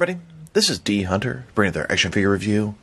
everybody, this is D Hunter, bringing their action figure review.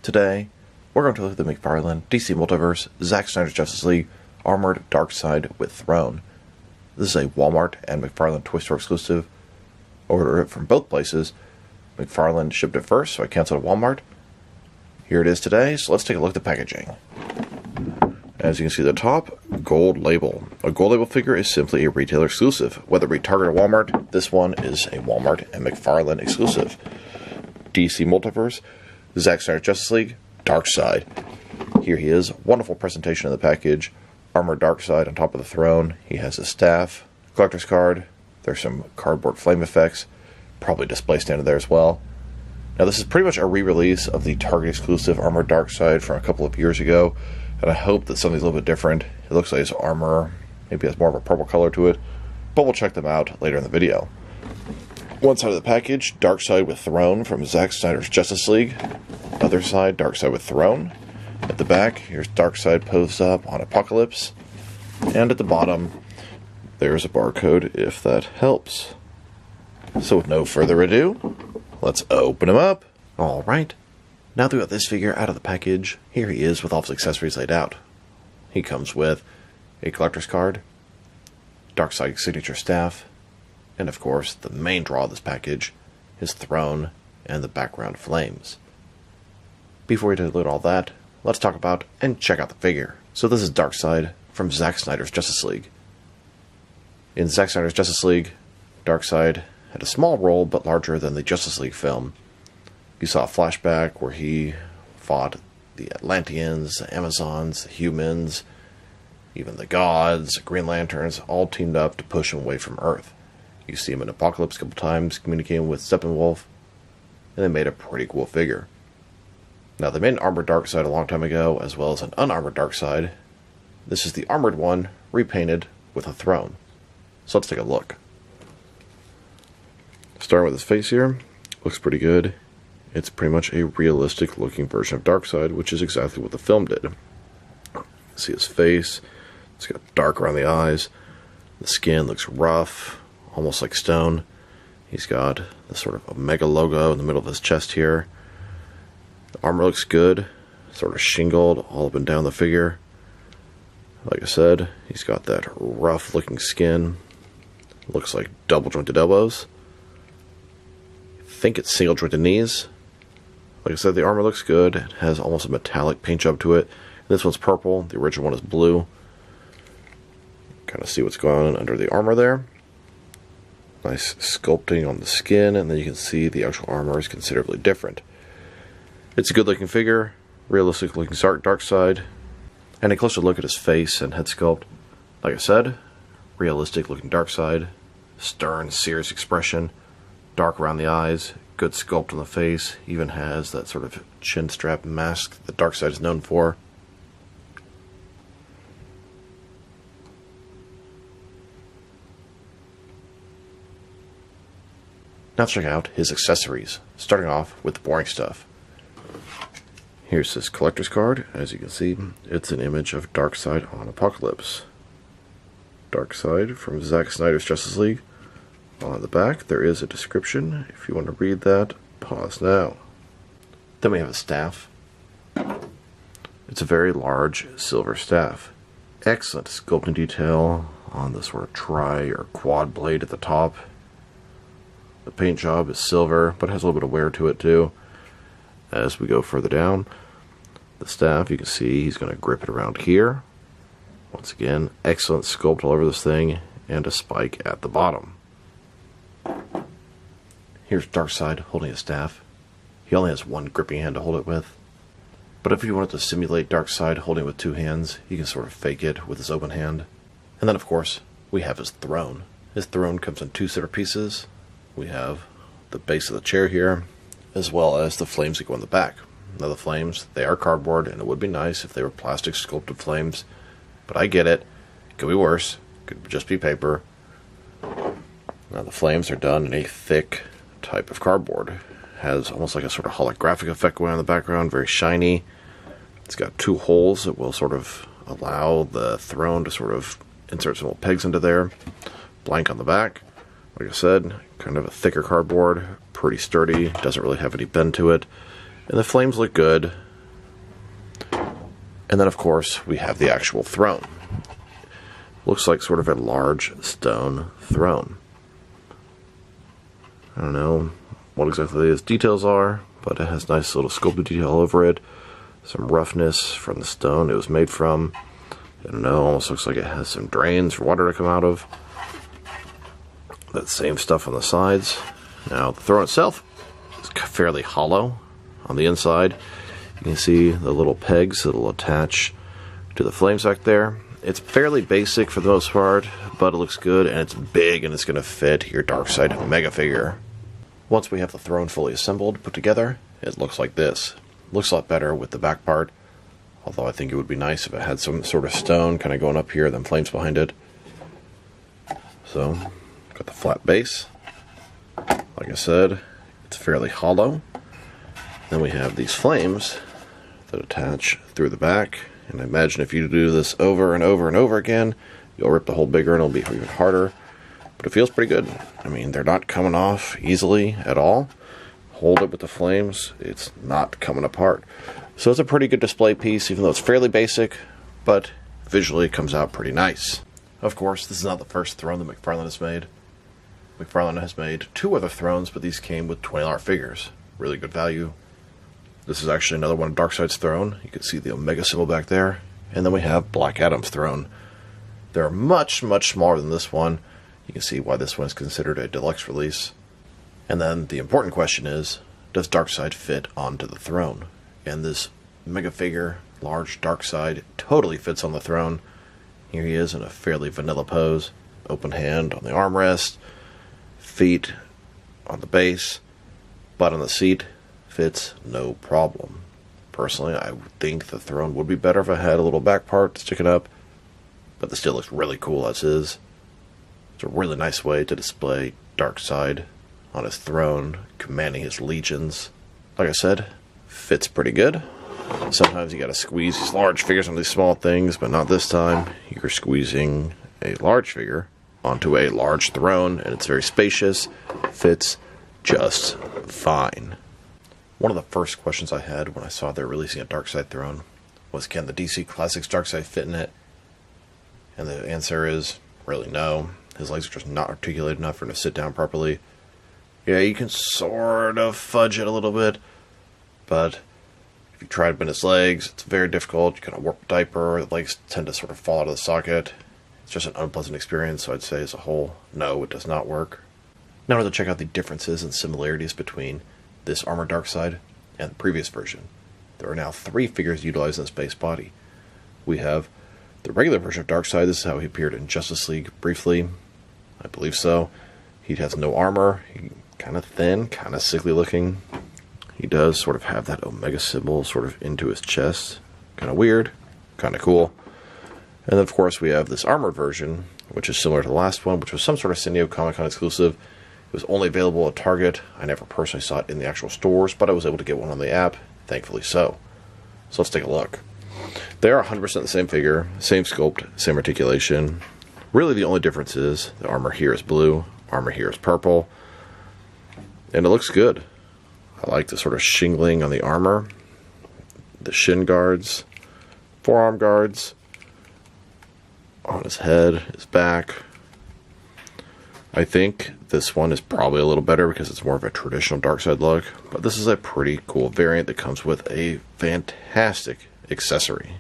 Today, we're going to look at the McFarlane DC Multiverse Zack Snyder's Justice League Armored Darkseid with Throne. This is a Walmart and McFarlane Toy Store exclusive. Ordered it from both places. McFarlane shipped it first, so I canceled at Walmart. Here it is today, so let's take a look at the packaging. As you can see at the top, gold label. A gold label figure is simply a retailer exclusive. Whether it be Target or Walmart, this one is a Walmart and McFarlane exclusive. DC Multiverse, Zack Snyder's Justice League, Darkseid. Here he is. Wonderful presentation of the package. Armored Darkseid on top of the throne. He has his staff, collector's card. There's some cardboard flame effects. Probably display stand there as well. Now this is pretty much a re-release of the Target exclusive Armored Darkseid from a couple of years ago. And I hope that something's a little bit different. It looks like his armor maybe has more of a purple color to it. But we'll check them out later in the video. One side of the package, Darkseid with Throne from Zack Snyder's Justice League. Other side, Darkseid with Throne. At the back, here's Darkseid posed up on Apocalypse. And at the bottom, there's a barcode if that helps. So with no further ado, let's open him up. Alright. Now that we got this figure out of the package, here he is with all his accessories laid out. He comes with a collector's card, Darkseid signature staff, and of course the main draw of this package, his throne and the background flames. Before we take a look at all that, let's talk about and check out the figure. So this is Darkseid from Zack Snyder's Justice League. In Zack Snyder's Justice League, Darkseid had a small role but larger than the Justice League film. You saw a flashback where he fought the Atlanteans, the Amazons, the humans, even the gods, Green Lanterns, all teamed up to push him away from Earth. You see him in Apocalypse a couple times, communicating with Steppenwolf, and they made a pretty cool figure. Now, they made an armored Darkseid a long time ago, as well as an unarmored Darkseid. This is the armored one, repainted with a throne. So let's take a look. Starting with his face here, looks pretty good. It's pretty much a realistic looking version of Darkseid, which is exactly what the film did. You can see his face, it's got dark around the eyes, the skin looks rough, almost like stone. He's got this sort of Omega logo in the middle of his chest here. The armor looks good, sort of shingled all up and down the figure. Like I said, he's got that rough looking skin, looks like double jointed elbows. I think it's single jointed knees. Like I said, the armor looks good. It has almost a metallic paint job to it. This one's purple. The original one is blue. Kind of see what's going on under the armor there. Nice sculpting on the skin, and then you can see the actual armor is considerably different. It's a good looking figure, realistic looking Darkseid, and a closer look at his face and head sculpt. Like I said, realistic looking Darkseid, stern, serious expression, dark around the eyes, good sculpt on the face, even has that sort of chin strap mask that Darkseid is known for. Now let's check out his accessories, starting off with the boring stuff. Here's his collector's card. As you can see, it's an image of Darkseid on Apocalypse. Darkseid from Zack Snyder's Justice League. On the back, there is a description. If you want to read that, pause now. Then we have a staff. It's a very large silver staff. Excellent sculpting detail on the sort of tri or quad blade at the top. The paint job is silver, but has a little bit of wear to it too. As we go further down, the staff, you can see he's going to grip it around here. Once again, excellent sculpt all over this thing, and a spike at the bottom. Here's Darkseid holding his staff. He only has one gripping hand to hold it with. But if you wanted to simulate Darkseid holding it with two hands, you can sort of fake it with his open hand. And then, of course, we have his throne. His throne comes in two separate pieces. We have the base of the chair here, as well as the flames that go in the back. Now the flames, they are cardboard, and it would be nice if they were plastic sculpted flames. But I get it. It could be worse. It could just be paper. Now the flames are done in a thick type of cardboard. Has almost like a sort of holographic effect going on in the background, very shiny. It's got two holes that will sort of allow the throne to sort of insert some little pegs into there. Blank on the back. Like I said, kind of a thicker cardboard, pretty sturdy, doesn't really have any bend to it, and the flames look good. And then, of course, we have the actual throne. Looks like sort of a large stone throne. I don't know what exactly its details are, but it has nice little sculpted detail all over it. Some roughness from the stone it was made from. I don't know, almost looks like it has some drains for water to come out of. That same stuff on the sides. Now, the throne itself is fairly hollow on the inside. You can see the little pegs that will attach to the flames back there. It's fairly basic for the most part, but it looks good, and it's big, and it's going to fit your Darkseid mega figure. Once we have the throne fully assembled, put together, it looks like this. Looks a lot better with the back part, although I think it would be nice if it had some sort of stone kind of going up here, then flames behind it. So, got the flat base. Like I said, it's fairly hollow. Then we have these flames that attach through the back, and I imagine if you do this over and over and over again, you'll rip the hole bigger and it'll be even harder. But it feels pretty good. I mean, they're not coming off easily at all. Hold it with the flames, it's not coming apart. So it's a pretty good display piece, even though it's fairly basic, but visually it comes out pretty nice. Of course, this is not the first throne that McFarlane has made. McFarlane has made 2 other thrones, but these came with $20 figures. Really good value. This is actually another one of Darkseid's throne. You can see the Omega symbol back there. And then we have Black Adam's throne. They're much, much smaller than this one. You can see why this one is considered a deluxe release. And then the important question is, does Darkseid fit onto the throne? And this mega figure, large Darkseid, totally fits on the throne. Here he is in a fairly vanilla pose. Open hand on the armrest. Feet on the base. Butt on the seat. Fits no problem. Personally, I think the throne would be better if I had a little back part to stick it up, but this still looks really cool as is. It's a really nice way to display Darkseid on his throne, commanding his legions. Like I said, fits pretty good. Sometimes you gotta squeeze these large figures on these small things, but not this time. You're squeezing a large figure onto a large throne, and it's very spacious. Fits just fine. One of the first questions I had when I saw they were releasing a Darkseid throne was, can the DC Classics Darkseid fit in it? And the answer is, really no. His legs are just not articulated enough for him to sit down properly. Yeah, you can sort of fudge it a little bit, but if you try to bend his legs, it's very difficult. You kind of warp the diaper, the legs tend to sort of fall out of the socket. It's just an unpleasant experience, so I'd say as a whole, no, it does not work. Now to check out the differences and similarities between this armored Darkseid and the previous version. There are now 3 figures utilizing this base body. We have the regular version of Darkseid. This is how he appeared in Justice League briefly. I believe so. He has no armor. He's kind of thin, kind of sickly looking. He does sort of have that Omega symbol sort of into his chest. Kind of weird, kind of cool. And then of course we have this armored version, which is similar to the last one, which was some sort of San Diego Comic-Con exclusive. It was only available at Target. I never personally saw it in the actual stores, but I was able to get one on the app, thankfully so. So let's take a look. They are 100% the same figure, same sculpt, same articulation. Really the only difference is the armor here is blue, armor here is purple, and it looks good. I like the sort of shingling on the armor, the shin guards, forearm guards, on his head, his back. I think this one is probably a little better because it's more of a traditional Darkseid look, but this is a pretty cool variant that comes with a fantastic accessory.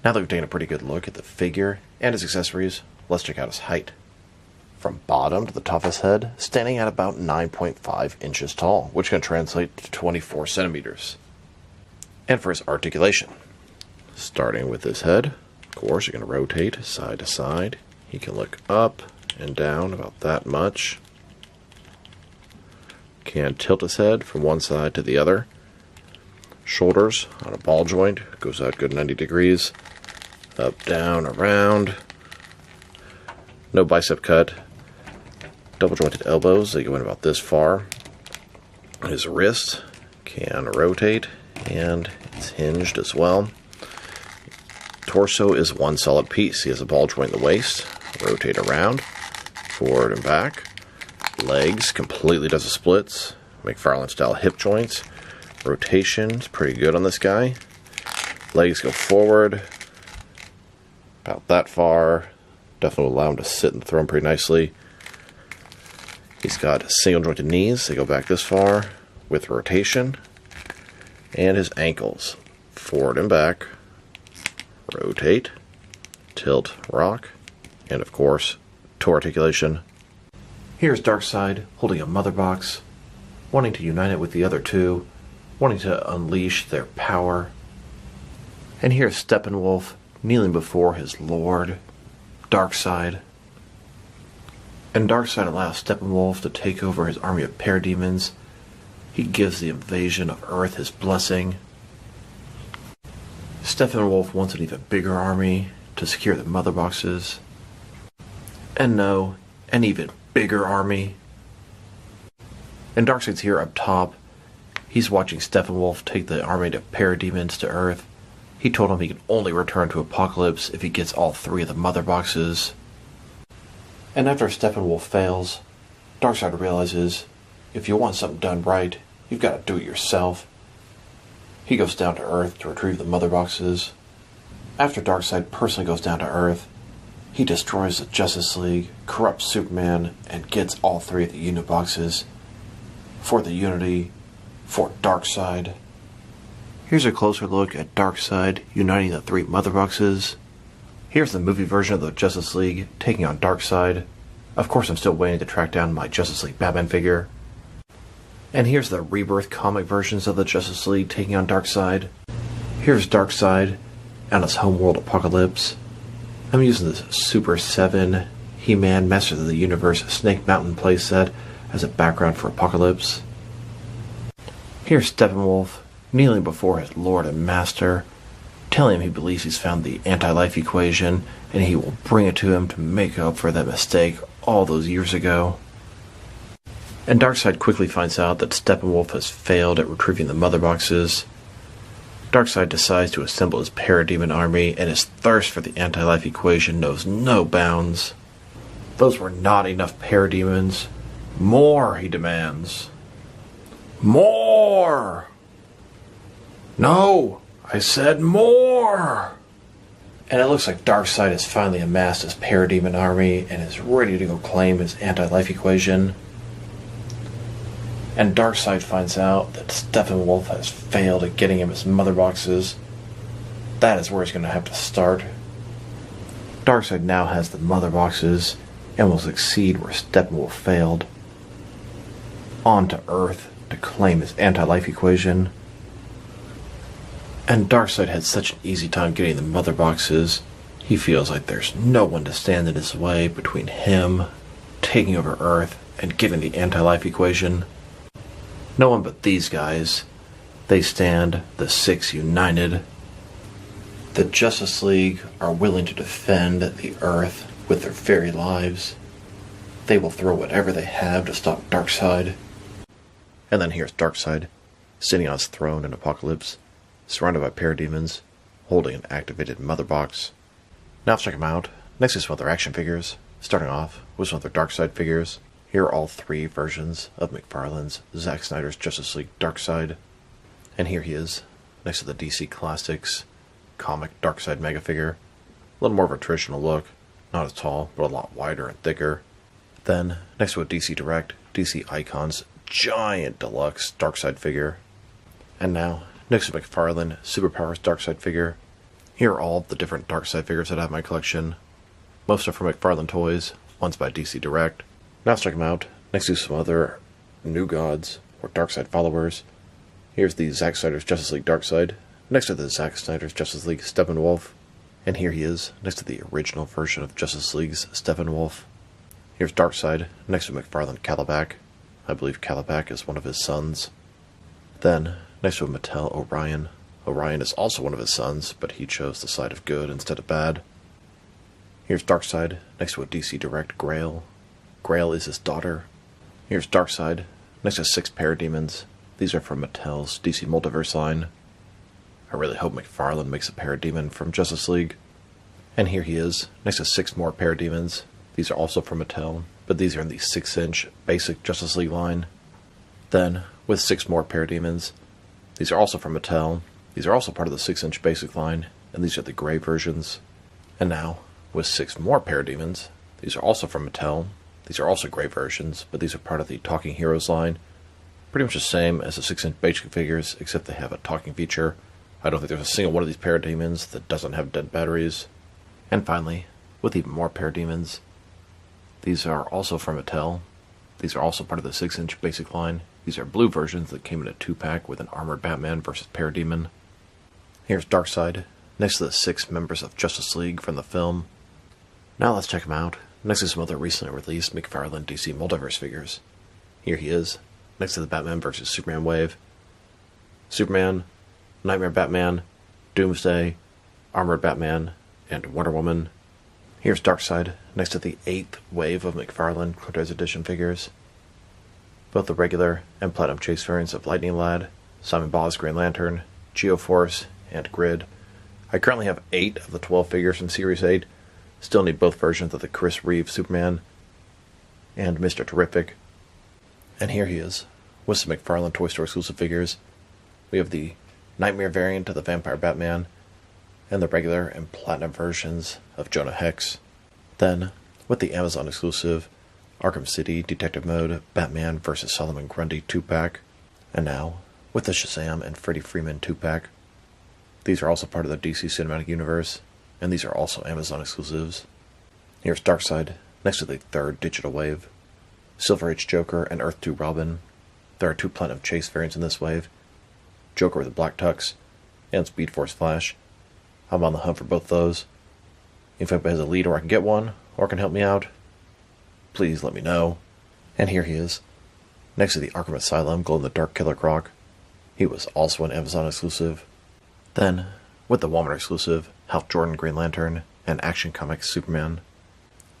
Now that we've taken a pretty good look at the figure and his accessories, let's check out his height. From bottom to the top of his head, standing at about 9.5 inches tall, which can translate to 24 centimeters. And for his articulation, starting with his head, of course, you're going to rotate side to side. He can look up and down about that much. Can tilt his head from one side to the other. Shoulders on a ball joint, goes out good 90 degrees. Up, down, around. No bicep cut. Double jointed elbows, they go in about this far. His wrist can rotate, and it's hinged as well. Torso is one solid piece. He has a ball joint in the waist. Rotate around, forward and back. Legs completely does the splits. McFarlane style hip joints. Rotation's pretty good on this guy. Legs go forward about that far. Definitely allow him to sit in the throne pretty nicely. He's got single jointed knees. They go back this far with rotation. And his ankles forward and back. Rotate. Tilt, rock. And of course, toe articulation. Here's Darkseid holding a mother box, wanting to unite it with the other two, wanting to unleash their power. And here's Steppenwolf kneeling before his lord, Darkseid. And Darkseid allows Steppenwolf to take over his army of parademons. He gives the invasion of Earth his blessing. Steppenwolf wants an even bigger army to secure the mother boxes. And no, an even bigger army. And Darkseid's here up top. He's watching Steppenwolf take the army of parademons to Earth. He told him he can only return to Apokolips if he gets all 3 of the mother boxes. And after Steppenwolf fails, Darkseid realizes if you want something done right, you've got to do it yourself. He goes down to Earth to retrieve the mother boxes. After Darkseid personally goes down to Earth, he destroys the Justice League, corrupts Superman, and gets all 3 of the unit boxes for the Unity, for Darkseid. Here's a closer look at Darkseid uniting the 3 mother boxes. Here's the movie version of the Justice League taking on Darkseid. Of course, I'm still waiting to track down my Justice League Batman figure. And here's the Rebirth comic versions of the Justice League taking on Darkseid. Here's Darkseid on his homeworld Apokolips. I'm using this Super 7 He-Man Masters of the Universe Snake Mountain playset as a background for Apokolips. Here's Steppenwolf kneeling before his lord and master, telling him he believes he's found the anti-life equation and he will bring it to him to make up for that mistake all those years ago. And Darkseid quickly finds out that Steppenwolf has failed at retrieving the mother boxes. Darkseid decides to assemble his parademon army, and his thirst for the anti-life equation knows no bounds. Those were not enough parademons. More, he demands. More! No, I said more! And it looks like Darkseid has finally amassed his parademon army and is ready to go claim his anti-life equation. And Darkseid finds out that Steppenwolf has failed at getting him his mother boxes. That is where he's going to have to start. Darkseid now has the mother boxes and will succeed where Steppenwolf failed. On to Earth to claim his anti-life equation. And Darkseid had such an easy time getting the mother boxes. He feels like there's no one to stand in his way between him taking over Earth and getting the anti-life equation. No one but these guys. They stand, the 6 united. The Justice League are willing to defend the Earth with their very lives. They will throw whatever they have to stop Darkseid. And then here's Darkseid, sitting on his throne in Apokolips, surrounded by parademons, holding an activated mother box. Now let's check them out. Next is some other action figures, starting off with some other Darkseid figures. Here are all 3 versions of McFarlane's Zack Snyder's Justice League Darkseid. And here he is, next to the DC Classics comic Darkseid Mega figure. A little more of a traditional look, not as tall, but a lot wider and thicker. Then, next to a DC Direct, DC Icons giant deluxe Darkseid figure. And now, next to McFarlane Superpowers Darkseid figure. Here are all the different Darkseid figures that I have in my collection. Most are from McFarlane Toys, one's by DC Direct. Now let's check them out. Next to some other New Gods, or Darkseid followers. Here's the Zack Snyder's Justice League Darkseid, next to the Zack Snyder's Justice League Steppenwolf. And here he is, next to the original version of Justice League's Steppenwolf. Here's Darkseid, next to McFarlane Calabac. I believe Calabac is one of his sons. Then, next to a Mattel Orion. Orion is also one of his sons, but he chose the side of good instead of bad. Here's Darkseid, next to a DC Direct Grail. Grail is his daughter. Here's Darkseid, next to 6 parademons. These are from Mattel's DC Multiverse line. I really hope McFarlane makes a parademon from Justice League. And here he is, next to 6 more parademons. These are also from Mattel, but these are in the 6-inch basic Justice League line. Then, with 6 more Parademons. These are also from Mattel. These are also part of the 6-inch basic line, and these are the gray versions. And now, with 6 more Parademons, these are also from Mattel. These are also gray versions, but these are part of the Talking Heroes line. Pretty much the same as the 6-inch basic figures, except they have a talking feature. I don't think there's a single one of these Parademons that doesn't have dead batteries. And finally, with even more Parademons, these are also from Mattel. These are also part of the 6-inch basic line. These are blue versions that came in a 2-pack with an armored Batman versus Parademon. Here's Darkseid, next to the 6 members of Justice League from the film. Now let's check them out, next to some other recently released McFarlane DC Multiverse figures. Here he is, next to the Batman vs. Superman wave. Superman, Nightmare Batman, Doomsday, Armored Batman, and Wonder Woman. Here's Darkseid, next to the 8th wave of McFarlane Collector's Edition figures. Both the regular and Platinum Chase variants of Lightning Lad, Simon Baugh's Green Lantern, Geoforce, and Grid. I currently have 8 of the 12 figures from Series 8. Still need both versions of the Chris Reeve Superman and Mr. Terrific. And here he is, with some McFarlane Toy Store exclusive figures. We have the Nightmare variant of the Vampire Batman, and the regular and Platinum versions of Jonah Hex. Then, with the Amazon exclusive Arkham City Detective Mode Batman vs. Solomon Grundy 2-pack. And now, with the Shazam and Freddie Freeman 2-pack. These are also part of the DC Cinematic Universe, and these are also Amazon exclusives. Here's Darkseid, next to the 3rd digital wave. Silver Age Joker and Earth 2 Robin. There are 2 Platinum Chase variants in this wave. Joker with a black tux, and Speed Force Flash. I'm on the hunt for both those. If anybody has a lead or I can get one, or can help me out, please let me know. And here he is, next to the Arkham Asylum glow-in-the-dark Killer Croc. He was also an Amazon exclusive. Then, with the Walmart exclusive Hal Jordan Green Lantern and Action Comics Superman.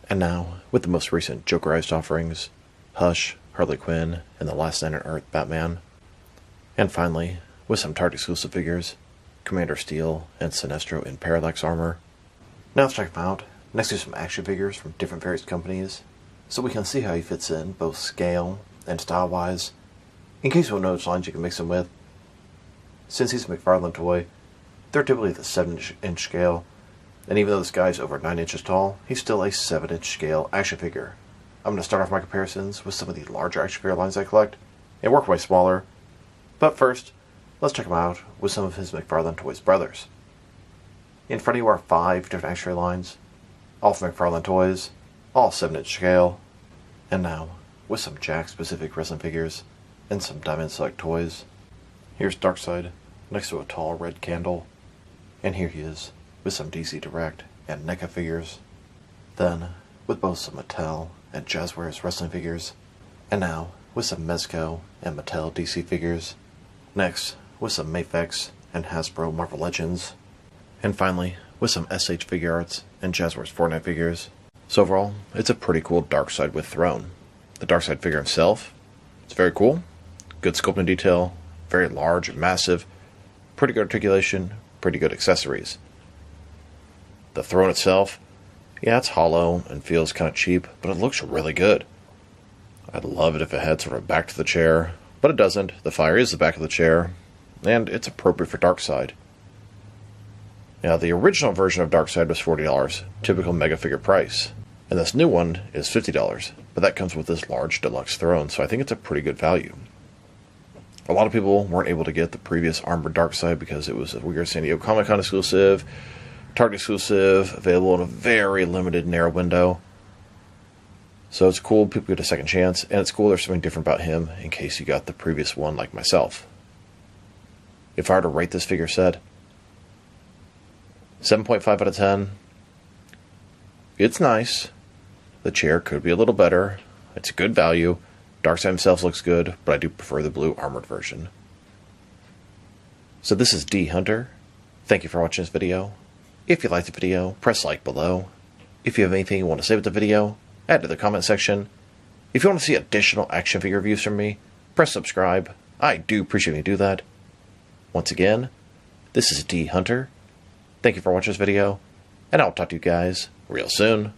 And now, with the most recent Jokerized offerings, Hush, Harley Quinn, and the Last Night on Earth Batman. And finally, with some Target exclusive figures, Commander Steel and Sinestro in Parallax armor. Now let's check them out, next to some action figures from different various companies, so we can see how he fits in, both scale and style-wise, in case you don't know which lines you can mix him with. Since he's a McFarlane toy, they're typically the 7-inch scale, and even though this guy's over 9 inches tall, he's still a 7-inch scale action figure. I'm going to start off my comparisons with some of the larger action figure lines I collect, and work my way smaller. But first, let's check him out with some of his McFarlane Toys brothers. In front of you are 5 different action figure lines, all from McFarlane Toys, all 7-inch scale. And now, with some Jack-specific wrestling figures, and some Diamond Select toys. Here's Darkseid, next to a tall red candle. And here he is, with some DC Direct and NECA figures. Then, with both some Mattel and Jazzwares wrestling figures. And now, with some Mezco and Mattel DC figures. Next, with some Mafex and Hasbro Marvel Legends. And finally, with some SH Figure Arts and Jazzwares Fortnite figures. So overall, it's a pretty cool Darkseid with Throne. The Darkseid figure himself, it's very cool. Good sculpting detail, very large and massive, pretty good articulation, pretty good accessories. The Throne itself, yeah, it's hollow and feels kind of cheap, but it looks really good. I'd love it if it had sort of a back to the chair, but it doesn't. The fire is the back of the chair, and it's appropriate for Darkseid. Now, the original version of Darkseid was $40, typical mega figure price, and this new one is $50, but that comes with this large deluxe throne, so I think it's a pretty good value. A lot of people weren't able to get the previous Armored Darkseid because it was a weird San Diego Comic-Con exclusive, Target exclusive, available in a very limited, narrow window. So it's cool people get a second chance, and it's cool there's something different about him in case you got the previous one like myself. If I were to rate this figure set, 7.5 out of 10. It's nice. The chair could be a little better. It's a good value. Darkseid himself looks good, but I do prefer the blue armored version. So this is D Hunter. Thank you for watching this video. If you liked the video, press like below. If you have anything you want to say with the video, add to the comment section. If you want to see additional action figure reviews from me, press subscribe. I do appreciate when you do that. Once again, this is D Hunter. Thank you for watching this video, and I'll talk to you guys real soon.